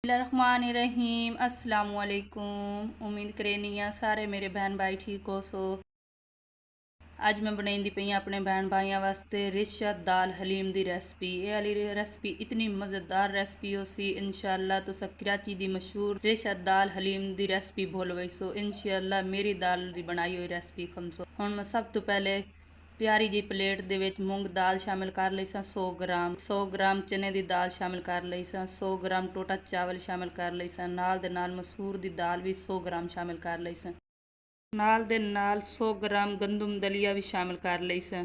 बिस्मिल्लाहिर्रहमानिर्रहीम अस्सलाम वालेकुम। उम्मीद करेनिया सारे मेरे बहन भाई ठीक हो सो। अज मैं बनाई पई अपने बहन भाइयों वास्ते रिशत दाल हलीम की रेसिपी। ये वाली रेसिपी इतनी मज़ेदार रेसिपी हो सी। इंशाअल्लाह तुस कराची की मशहूर रिशत दाल हलीम की रेसिपी भूल वैसो। इंशाअल्लाह मेरी दाल की बनाई हुई रेसिपी खमसो। हुण मैं सब तो पहले प्यारी जी प्लेट दे विच मूंग दाल शामिल कर लई सां 100 ग्राम चने की दाल शामिल कर लई सां 100 ग्राम टोटा चावल शामिल कर लई सां नाल दे नाल मसूर की दाल भी 100 ग्राम शामिल कर लई सां नाल दे नाल 100 ग्राम गंदम दलिया भी शामिल कर लई सां।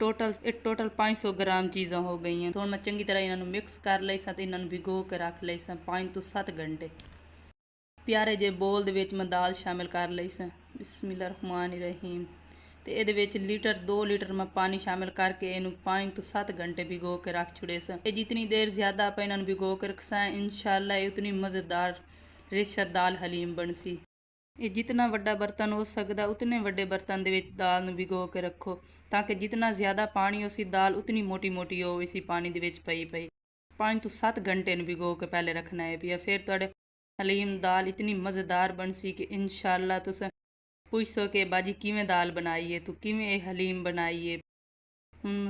टोटल 500 ग्राम चीज़ां हो गई हैं। तो हुण मैं चंगी तरह इन्हां नूं मिक्स कर लई सां ते इन्हां नूं भिगो के रख लई सां 5 तो 7 घंटे। प्यारे जे बोल दे विच मैं दाल शामिल कर लई सां। बिस्मिल्लाहिर्रहमानिर्रहीम। तो ये लीटर 2 लीटर मैं पानी शामिल करके इनू 5 तो 7 घंटे भिगो के रख छुड़े सा। ये जितनी देर ज़्यादा आप इन्होंने भिगो के रखसा इंशाअल्लाह ये उतनी मज़ेदार रिशत दाल हलीम बनसी। ये जितना वड्डा बर्तन हो सकता उतने वड्डे बर्तन दे विच दाल नूं भिगो के रखो ताकि जितना ज़्यादा पानी हो सी दाल उतनी मोटी मोटी हो इसी पानी दे विच पई पई 5 तो 7 घंटे भिगो के पहले रखना है पिया। फिर तुहाडे हलीम दाल इतनी मज़ेदार बनसी कि इंशाअल्लाह तुस पुछो कि बाजी किवें दाल बनाई है तू किवें हलीम बनाई है।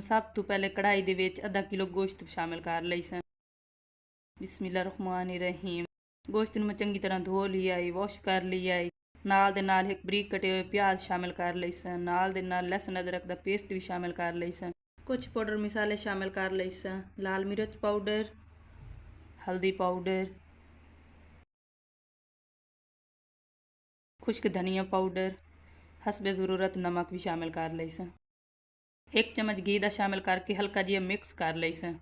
सब तो पहले कढ़ाई दे विच आधा किलो गोश्त शामिल कर लई सां। बिस्मिल्लाहिर्रहमानिर्रहीम। गोश्त नूं मैं चंगी तरह धो लिया है वॉश कर लिया है। नाल दे नाल एक बरीक कटे हुए प्याज शामिल कर लई सां। नाल दे नाल लहसुन अदरक दा पेस्ट भी शामिल कर लई सां। कुछ पाउडर मसाले शामिल कर लई सां। लाल मिर्च पाउडर, हल्दी पाउडर, खुश्क धनिया पाउडर, हसबे ज़रूरत नमक भी शामिल कर लई सां। 1 चम्मच घी दा शामिल करके हल्का जिहा मिक्स कर लई सां।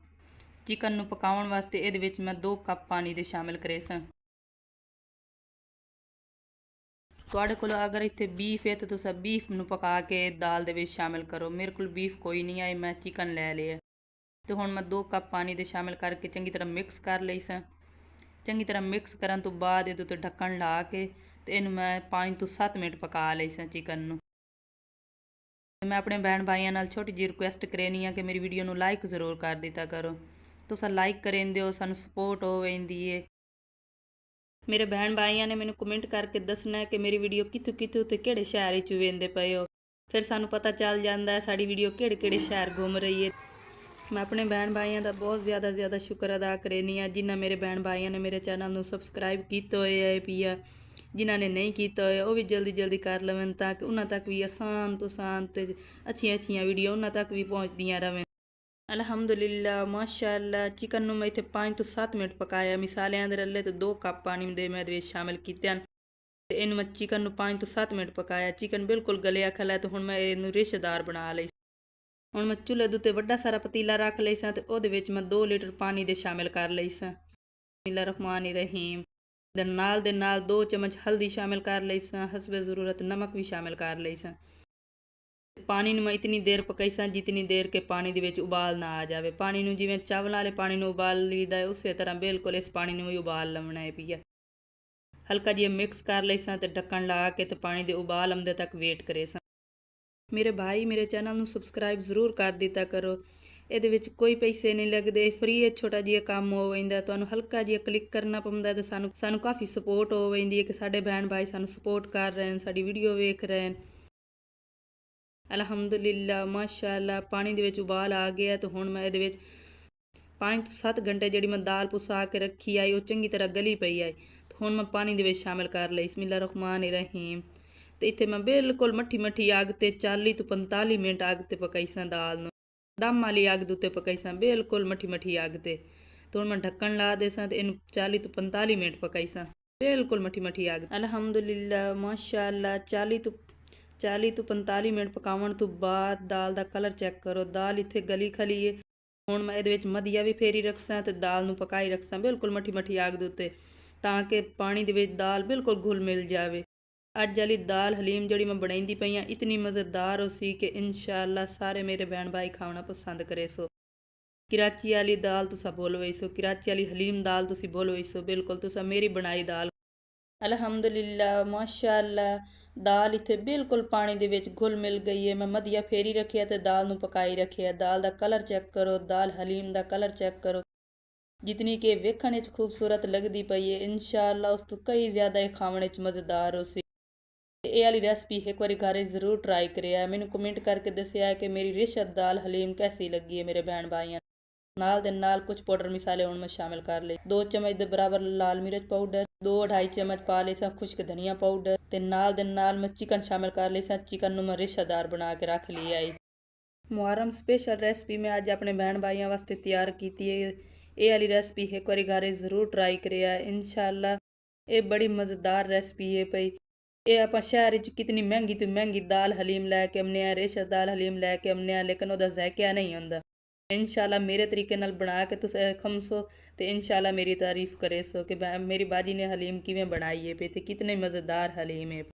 चिकन नूं पकाउण वास्ते इहदे विच मैं 2 कप पानी दे शामिल करे सां। तुहाडे कोल अगर इत्थे बीफ है तो तुस बीफ नूं पका के दाल दे विच शामिल करो। मेरे कोल बीफ कोई नहीं है मैं चिकन लै लिया। तो हुण मैं 2 कप पानी दे शामिल करके चंगी तरह मिक्स कर लई सां। चंगी तरह मिक्स करन तो बाद इहदे उत्ते ढक्कन ला के ते इहनूं मैं 5 तो 7 मिनट पका लई सां चिकन नूं। मैं अपने बहन भाइयों नाल छोटी जी रिक्वेस्ट करेनी कि मेरी वीडियो नूं लाइक जरूर कर दिता करो। तुसां लाइक करेंदे हो सानूं सपोर्ट हो वेंदी है। मेरे बहन भाइयों ने मैनूं कमेंट करके दसना है कि मेरी वीडियो कित्थों कित्थों ते किहड़े शहर विच वेंदे पए हो। फिर सानूं पता चल जांदा है साडी वीडियो किहड़े किहड़े शहर घूम रही है। मैं अपने बहन भाइयों का बहुत ज़्यादा शुक्र अदा करेनी जिन्हें मेरे बहन भाइयों ने मेरे चैनल नूं सबसक्राइब किया है पिया। जिन्होंने नहीं किया है वह भी जल्दी कर लवन ताकि उन्होंने तक भी आसान तो आसान तो अच्छिया वीडियो उन्होंने तक भी पहुँचदियाँ रहें। अल्हम्दुलिल्लाह माशाअल्लाह चिकन नूं मैं इत्थे 5 तो 7 मिनट पकाया। मिसालियां दे रले तो 2 कप पानी दे मैं इहदे विच शामिल कीते ते इन्हूं मैं चिकन नूं 5 तो 7 मिनट पकाया। चिकन बिल्कुल गलिया खला तो हुण मैं इहनूं रिशदार बना लई। हुण मैं चूल्हे दे उत्ते वड्डा सारा पतीला रख लई सां ते ओहदे विच मैं 2 लीटर पानी दे शामिल कर लई सां। बिस्मिल्लाहिर्रहमानिर्रहीम। दे नाल 2 चम्मच हल्दी शामिल कर लई सां। हसबे ज़रूरत नमक भी शामिल कर लई सां। पानी नूं मैं इतनी देर पकाई सां जितनी देर के पानी दे विच उबाल ना आ जावे। पानी नूं जिवें चावलां वाले पानी नूं उबाल लीदा है उसे तरह बिल्कुल इस पानी नूं भी उबाल लवणा है पिया। हल्का जिहा मिक्स कर लई सां ते ढक्कन ला के ते पानी दे उबाल आउंदे तक वेट करे सां। मेरे भाई मेरे चैनल नूं सबसक्राइब जरूर कर दिता करो। ਇਹਦੇ ਵਿੱਚ ਕੋਈ ਪੈਸੇ ਨਹੀਂ ਲੱਗਦੇ ਫ੍ਰੀ ਹੈ ਛੋਟਾ ਜਿਹਾ ਕੰਮ ਹੋ ਵੈਂਦਾ ਤੁਹਾਨੂੰ ਹਲਕਾ ਜਿਹਾ ਕਲਿੱਕ ਕਰਨਾ ਪੈਂਦਾ ਤੇ ਸਾਨੂੰ ਕਾਫੀ ਸਪੋਰਟ ਹੋ ਵੈਂਦੀ ਹੈ ਕਿ ਸਾਡੇ ਭੈਣ ਭਾਈ ਸਾਨੂੰ ਸਪੋਰਟ ਕਰ ਰਹੇ ਨੇ ਸਾਡੀ ਵੀਡੀਓ ਵੇਖ ਰਹੇ ਨੇ। ਅਲਹਮਦੁਲਿਲਾ ਮਾਸ਼ਾਅੱਲਾ ਪਾਣੀ ਦੇ ਵਿੱਚ ਉਬਾਲ ਆ ਗਿਆ ਤੇ ਹੁਣ ਮੈਂ ਇਹਦੇ ਵਿੱਚ 5 ਤੋਂ 7 ਘੰਟੇ ਜਿਹੜੀ ਮੈਂ ਦਾਲ ਪੁਸਾ ਕੇ ਰੱਖੀ ਆਈ ਉਹ ਚੰਗੀ ਤਰ੍ਹਾਂ ਗਲੀ ਪਈ ਆਈ ਤੇ ਹੁਣ ਮੈਂ ਪਾਣੀ ਦੇ ਵਿੱਚ ਸ਼ਾਮਿਲ ਕਰ ਲਈ। ਬਿਸਮਿਲ੍ਲਾਹਿਰਰਹਿਮਾਨਿਰਰਹੀਮ। ਤੇ ਇੱਥੇ ਮੈਂ ਬਿਲਕੁਲ ਮੱਠੀ ਅੱਗ ਤੇ 40 ਤੋਂ 45 ਮਿੰਟ ਅੱਗ ਤੇ ਪਕਾਈ ਸਾਂ ਦਾਲ ਨੂੰ। दम वाली अग दे उत्ते पकाई सां बिल्कुल मठी अग ते। तो हुण मैं ढक्कन ला दे सां ते इनूं 40 तो 45 मिनट पकाई सां बिल्कुल मठी अग। अल्हम्दुलिल्लाह माशाअल्लाह 40 तो 45 मिनट पकाउण तो बाद दाल दा कलर चैक करो। दाल इत्थे गली खली है। हुण मैं इहदे विच मधिया भी फेरी रखसां ते दाल नूं पकाई रखसां बिल्कुल मठी अग दे उत्ते तां कि पानी दे विच दाल बिल्कुल घुल मिल जावे। अज वाली दाल हलीम जी मैं बनाई पई इतनी मज़ेदार हो सी कि इंशाअल्लाह सारे मेरे बहन भाई खाना पसंद करे सो। कराची वाली दाल तुसा बोल वही सो कराची वाली हलीम दाल तुसी बोल वही सो बिल्कुल तुसा मेरी बनाई दाल। अल्हम्दुलिल्लाह माशाअल्लाह दाल इत्थे बिल्कुल पानी दे विच घुल मिल गई है। मैं मधिया फेरी रखिया ते दाल नूं पकाई रखिया। दाल दा कलर चेक करो दाल हलीम दा कलर चेक करो ਜਿਤਨੀ ਕਿ ਵੇਖਣ ਵਿੱਚ ਖੂਬਸੂਰਤ ਲੱਗਦੀ ਪਈ ਹੈ, ਇਨਸ਼ਾਅੱਲਾ ਉਸ ਤੋਂ ਕਈ ਜ਼ਿਆਦਾ ਇਹ ਖਾਣ ਵਿੱਚ ਮਜ਼ੇਦਾਰ ਹੋਸੀ। ਇਹ ਵਾਲੀ ਰੈਸਪੀ ਇੱਕ ਵਾਰੀ ਘਰ ਜ਼ਰੂਰ ਟਰਾਈ ਕਰਿਆ। ਮੈਨੂੰ ਕਮੈਂਟ ਕਰਕੇ ਦੱਸਿਆ ਕਿ ਮੇਰੀ ਰਿਸ਼ਤ ਦਾਲ ਹਲੀਮ ਕੈਸੀ ਲੱਗੀ ਹੈ ਮੇਰੇ ਭੈਣ ਭਾਈਆਂ। ਨਾਲ ਦੇ ਨਾਲ ਕੁਝ ਪਾਊਡਰ ਮਸਾਲੇ ਹੁਣ ਮੈਂ ਸ਼ਾਮਿਲ ਕਰ ਲਏ। 2 ਚਮਚ ਦੇ ਬਰਾਬਰ ਲਾਲ ਮਿਰਚ ਪਾਊਡਰ, 2-2.5 ਚਮਚ ਪਾ ਲਏ ਸਾਂ ਖੁਸ਼ਕ ਧਨੀਆ ਪਾਊਡਰ ਤੇ ਨਾਲ ਦੇ ਨਾਲ ਮੈਂ ਚਿਕਨ ਸ਼ਾਮਿਲ ਕਰ ਲਈ ਸਾਂ। ਚਿਕਨ ਨੂੰ ਮੈਂ ਰਿਸ਼ਤੇਦਾਰ ਬਣਾ ਕੇ ਰੱਖ ਲਿਆ ਹੈ। ਮੁਹਰਮ ਸਪੈਸ਼ਲ ਰੈਸਪੀ ਮੈਂ ਅੱਜ ਆਪਣੇ ਭੈਣ ਭਾਈਆਂ ਵਾਸਤੇ ਤਿਆਰ ਕੀਤੀ ਹੈ। ਇਹ ਵਾਲੀ ਰੈਸਪੀ ਇੱਕ ਵਾਰੀ ਘਰ ਜ਼ਰੂਰ ਟਰਾਈ ਕਰਿਆ। ਇਨਸ਼ਾਅੱਲਾ ਇਹ ਬੜੀ ਮਜ਼ੇਦਾਰ ਰੈਸਪੀ ਹੈ ਪਈ। ਇਹ ਆਪਾਂ ਸ਼ਹਿਰ ਵਿੱਚ ਕਿਤਨੀ ਮਹਿੰਗੀ ਤੋਂ ਮਹਿੰਗੀ ਦਾਲ ਹਲੀਮ ਲੈ ਕੇ ਆਉਂਦੇ ਹਾਂ, ਰਿਸ਼ਤ ਦਾਲ ਹਲੀਮ ਲੈ ਕੇ ਆਉਂਦੇ ਹਾਂ, ਲੇਕਿਨ ਉਹਦਾ ਜ਼ਾਇਕਾ ਨਹੀਂ ਹੁੰਦਾ। ਇਨਸ਼ਾਅੱਲਾ ਮੇਰੇ ਤਰੀਕੇ ਨਾਲ ਬਣਾ ਕੇ ਤੁਸੀਂ ਖਮਸੋ ਤੇ ਇਨਸ਼ਾਅੱਲਾ ਮੇਰੀ ਤਾਰੀਫ ਕਰੇ ਸੋ ਕਿ ਮੇਰੀ ਬਾਜੀ ਨੇ ਹਲੀਮ ਕਿਵੇਂ ਬਣਾਈ ਹੈ ਤੇ ਕਿਤਨੇ ਮਜ਼ੇਦਾਰ ਹਲੀਮ ਹੈ।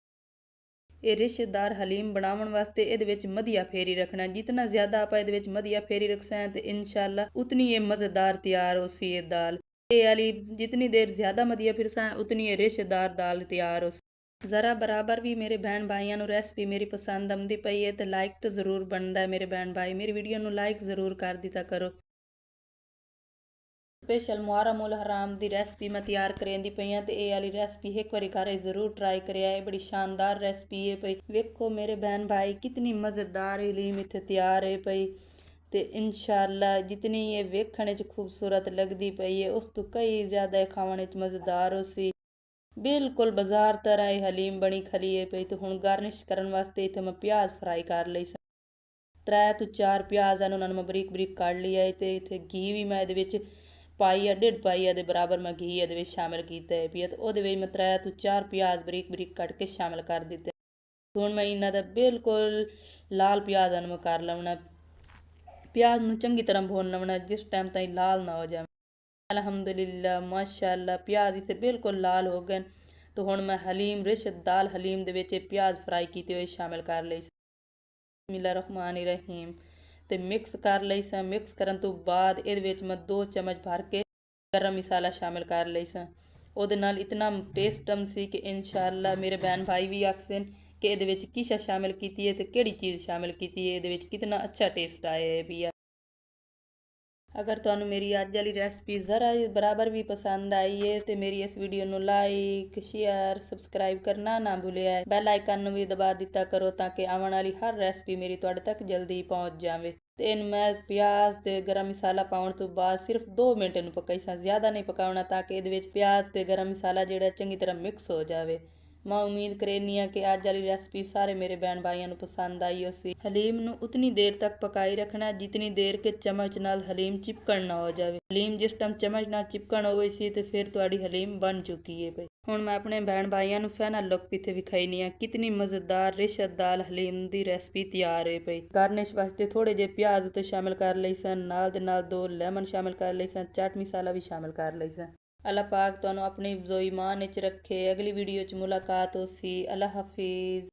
ਇਹ ਰਿਸ਼ਤੇਦਾਰ ਹਲੀਮ ਬਣਾਉਣ ਵਾਸਤੇ ਇਹਦੇ ਵਿੱਚ ਮਧੀਆ ਫੇਰੀ ਰੱਖਣਾ। ਜਿਤਨਾ ਜ਼ਿਆਦਾ ਆਪਾਂ ਇਹਦੇ ਵਿੱਚ ਮਧੀਆ ਫੇਰੀ ਰੱਖਸਾਂ ਤੇ ਇਨਸ਼ਾਅੱਲਾ ਉਤਨੀ ਇਹ ਮਜ਼ੇਦਾਰ ਤਿਆਰ ਹੋਸੀ ਇਹ ਦਾਲ। ਇਹ ਵਾਲੀ ਜਿਤਨੀ ਦੇਰ ਜ਼ਿਆਦਾ ਮਧੀਆ ਫਿਰਸਾਂ ਉਤਨੀ ਇਹ ਰਿਸ਼ਤੇਦਾਰ ਦਾਲ ਤਿਆਰ ਹੋਸੀ। ज़रा बराबर भी मेरे भैन भाइयों ਨੂੰ ਰੈਸਪੀ ਮੇਰੀ ਪਸੰਦ ਆਉਂਦੀ ਪਈ ਹੈ ਤੇ ਲਾਈਕ ਤਾਂ ਜ਼ਰੂਰ ਬਣਦਾ ਹੈ ਮੇਰੇ ਭੈਣ ਭਾਈ। ਮੇਰੀ ਵੀਡੀਓ ਨੂੰ ਲਾਈਕ ਜ਼ਰੂਰ ਕਰ ਦਿੱਤਾ ਕਰੋ। ਸਪੈਸ਼ਲ ਮੁਹਰਮ ਉਲ ਹਰਾਮ ਦੀ ਰੈਸਪੀ ਮੈਂ ਤਿਆਰ ਕਰੇਂਦੀ ਪਈ ਹਾਂ ਤੇ ਇਹ ਵਾਲੀ ਰੈਸਪੀ ਇੱਕ ਵਾਰੀ ਘਰੇ ਜ਼ਰੂਰ ਟਰਾਈ ਕਰਿਆ। ਇਹ ਬੜੀ ਸ਼ਾਨਦਾਰ ਰੈਸਪੀ ਹੈ ਪਈ। ਵੇਖੋ ਮੇਰੇ ਭੈਣ ਭਾਈ ਕਿਤਨੀ ਮਜ਼ੇਦਾਰ ਹਲੀਮ ਇੱਥੇ ਤਿਆਰ ਹੈ ਪਈ ਤੇ ਇਨਸ਼ਾਅੱਲਾ ਜਿਤਨੀ ਇਹ ਵੇਖਣ 'ਚ ਖੂਬਸੂਰਤ ਲੱਗਦੀ ਪਈ ਹੈ ਉਸ ਤੋਂ ਕਈ ਜ਼ਿਆਦਾ ਖਾਣ 'ਚ ਮਜ਼ੇਦਾਰ ਹੋਸੀ। ਬਿਲਕੁਲ ਬਾਜ਼ਾਰ ਤਰ੍ਹਾਂ ਇਹ ਹਲੀਮ ਬਣੀ ਖਲੀ ਹੈ ਪਈ। ਤੇ ਹੁਣ ਗਾਰਨਿਸ਼ ਕਰਨ ਵਾਸਤੇ ਇੱਥੇ ਮੈਂ ਪਿਆਜ਼ ਫਰਾਈ ਕਰ ਲਈ ਸਾਂ। 3 ਤੋਂ 4 ਪਿਆਜ਼ ਹਨ, ਉਹਨਾਂ ਨੂੰ ਮੈਂ ਬਰੀਕ ਬਰੀਕ ਕੱਢ ਲਿਆ ਤੇ ਇੱਥੇ ਘੀ ਵੀ ਮੈਂ ਇਹਦੇ ਵਿੱਚ ਪਾਈਆ 1.5 ਪਾਈਆ ਦੇ ਬਰਾਬਰ ਮੈਂ ਘੀ ਇਹਦੇ ਵਿੱਚ ਸ਼ਾਮਿਲ ਕੀਤਾ ਹੈ ਪਈ ਤੇ ਉਹਦੇ ਵਿੱਚ ਮੈਂ 3 ਤੋਂ 4 ਪਿਆਜ਼ ਬਰੀਕ ਬਰੀਕ ਕੱਟ ਕੇ ਸ਼ਾਮਿਲ ਕਰ ਦਿੱਤੇ। ਹੁਣ ਮੈਂ ਇਹਨਾਂ ਦਾ ਬਿਲਕੁਲ ਲਾਲ ਪਿਆਜ਼ਾਂ ਨੂੰ ਮੈਂ ਕਰ ਲਵਣਾ। ਪਿਆਜ਼ ਨੂੰ ਚੰਗੀ ਤਰ੍ਹਾਂ ਭੁੰਨ ਲਵਣਾ ਜਿਸ ਟਾਈਮ ਤਾਈਂ ਲਾਲ ਨਾ ਹੋ ਜਾਵੇ। ਅਲਹਮਦੁਲਿल्लाह ਮਾਸ਼ਾਅੱਲਾ ਪਿਆਜ਼ ਇੱਥੇ ਬਿਲਕੁਲ ਲਾਲ ਹੋ ਗਏ। तो हुण मैं हलीम रिश्त दाल हलीम दे विच प्याज फ्राई किए हुए शामिल कर लई। बिस्मिल्लाहिर्रहमानिर्रहीम ते मिक्स कर लई सां। मिक्स करन तो बाद इहदे विच मैं 2 चम्मच भर के गरम मसाला शामिल कर लई सां। ਉਹਦੇ ਨਾਲ इतना टेस्टम सी कि इंशाअल्लाह मेरे बहन भाई भी आखसन कि ਇਹਦੇ ਵਿੱਚ ਕੀ ਸ਼ਾਮਿਲ ਕੀਤੀ ਹੈ ਤੇ ਕਿਹੜੀ ਚੀਜ਼ ਸ਼ਾਮਿਲ ਕੀਤੀ ਹੈ, ਇਹਦੇ ਵਿੱਚ ਕਿਤਨਾ ਅੱਛਾ ਟੇਸਟ ਆਇਆ ਹੈ ਵੀ। अगर ਤੁਹਾਨੂੰ ਮੇਰੀ ਅੱਜ ਵਾਲੀ ਰੈਸਪੀ ਜ਼ਰਾ ਬਰਾਬਰ ਵੀ ਪਸੰਦ ਆਈ ਹੈ ਤੇ ਮੇਰੀ ਇਸ ਵੀਡੀਓ ਨੂੰ ਲਾਈਕ ਸ਼ੇਅਰ ਸਬਸਕ੍ਰਾਈਬ ਕਰਨਾ ਨਾ ਭੁੱਲਿਆ। ਬੈਲ ਆਈਕਨ ਨੂੰ ਵੀ ਦਬਾ ਦਿੱਤਾ ਕਰੋ ਤਾਂ ਕਿ ਆਉਣ ਵਾਲੀ ਹਰ ਰੈਸਪੀ ਮੇਰੀ ਤੁਹਾਡੇ ਤੱਕ ਜਲਦੀ ਪਹੁੰਚ ਜਾਵੇ। ਤੇ ਇਹਨੂੰ ਮੈਂ ਪਿਆਜ਼ ਤੇ ਗਰਮ ਮਸਾਲਾ ਪਾਉਣ ਤੋਂ ਬਾਅਦ ਸਿਰਫ 2 ਮਿੰਟ ਇਹਨੂੰ ਪਕਾਈ ਸਾਂ, ਜ਼ਿਆਦਾ ਨਹੀਂ ਪਕਾਉਣਾ ਤਾਂ ਕਿ ਇਹਦੇ ਵਿੱਚ ਪਿਆਜ਼ ਤੇ ਗਰਮ ਮਸਾਲਾ ਜਿਹੜਾ ਚੰਗੀ ਤਰ੍ਹਾਂ ਮਿਕਸ ਹੋ ਜਾਵੇ। मैं उम्मीद करनी हाँ कि अज वाली रेसिपी सारे मेरे बहन भाइयों को पसंद आई होसी। हलीम नू उतनी देर तक पकाई रखना जितनी देर के चम्मच नाल हलीम चिपकण ना हो जाए। हलीम जिस टाइम चम्मच नाल चिपकण हो सी तो फिर तुहाडी हलीम बन चुकी है भाई। हुण मैं अपने बहन भाइयों को फाइनल लुक इत्थे विखाईनी हाँ कितनी मज़ेदार रिश्तेदार हलीम की रेसिपी तैयार है भाई। गार्निश वास्ते थोड़े जे प्याज उत्ते शामिल कर लई सन, नाल दे नाल 2 लेमन शामिल कर लई सन, चाट मसाला भी शामिल कर लई सन। अल्लाह पाक तुहानू अपनी ईमान विच रखे। अगली वीडियो च मुलाकात होसी। अल्लाह हाफिज़।